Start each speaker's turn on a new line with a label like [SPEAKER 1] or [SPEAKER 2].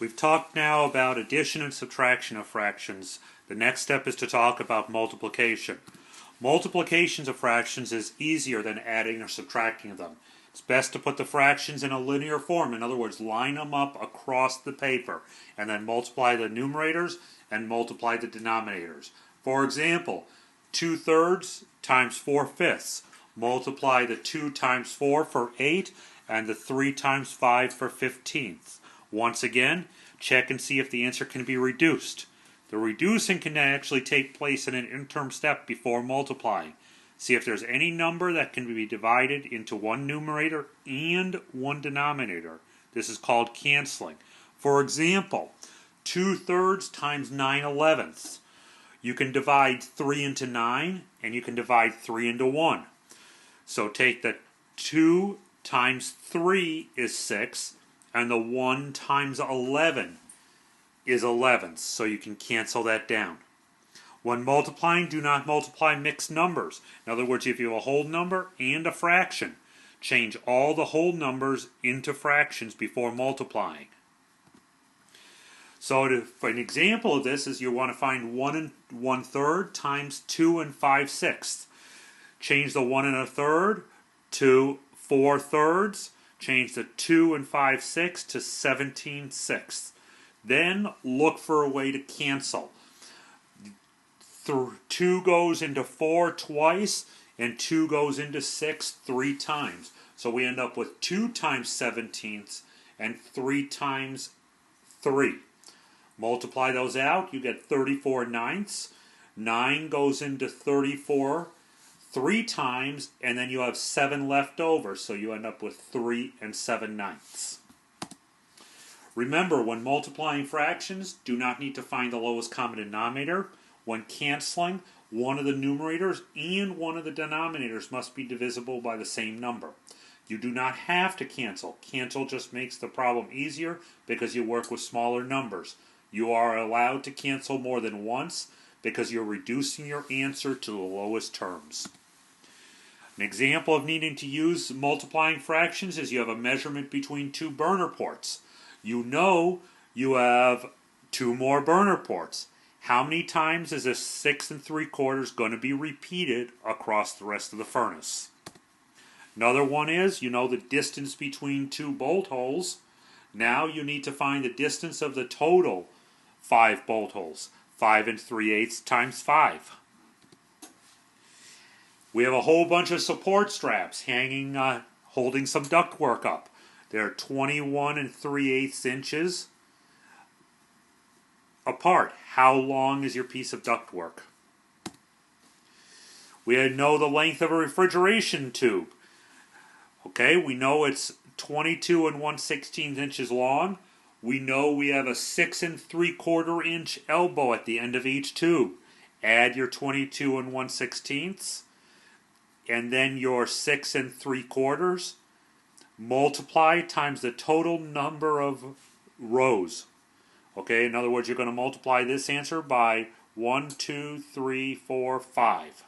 [SPEAKER 1] We've talked now about addition and subtraction of fractions. The next step is to talk about multiplication. Multiplications of fractions is easier than adding or subtracting them. It's best to put the fractions in a linear form. In other words, line them up across the paper and then multiply the numerators and multiply the denominators. For example, 2/3 times 4/5. Multiply the 2 times 4 for 8 and the 3 times 5 for 15. Once again, check and see if the answer can be reduced. The reducing can actually take place in an interim step before multiplying. See if there's any number that can be divided into one numerator and one denominator. This is called canceling. For example, 2/3 times 9/11. You can divide 3 into 9 and you can divide 3 into 1. So take the 2 times 3 is 6 and the 1 times 11 is 11. So you can cancel that down. When multiplying, do not multiply mixed numbers. In other words, if you have a whole number and a fraction, change all the whole numbers into fractions before multiplying. So for an example of this is you want to find 1 1/3 times 2 5/6. Change the 1 1/3 to 4/3. Change the 2 5/6 to 17/6. Then look for a way to cancel. 2 goes into 4 twice, and 2 goes into 6 3 times. So we end up with 2 times 17ths and 3 times 3. Multiply those out, you get 34/9. 9 goes into 34 3 times, and then you have 7 left over, so you end up with 3 7/9. Remember, when multiplying fractions, do not need to find the lowest common denominator. When canceling, one of the numerators and one of the denominators must be divisible by the same number. You do not have to cancel. Cancel just makes the problem easier because you work with smaller numbers. You are allowed to cancel more than once because you're reducing your answer to the lowest terms. An example of needing to use multiplying fractions is you have a measurement between 2 burner ports. You know you have 2 more burner ports. How many times is a 6 3/4 going to be repeated across the rest of the furnace? Another one is, you know the distance between 2 bolt holes. Now you need to find the distance of the total 5 bolt holes. 5 3/8 times 5. We have a whole bunch of support straps hanging, holding some ductwork up. They're 21 3/8 inches apart. How long is your piece of ductwork? We know the length of a refrigeration tube. Okay, we know it's 22 1/16 inches long. We know we have a 6 3/4 inch elbow at the end of each tube. Add your 22 1/16 and then your 6 3/4. Multiply times the total number of rows. Okay, in other words, you're going to multiply this answer by 1, 2, 3, 4, 5.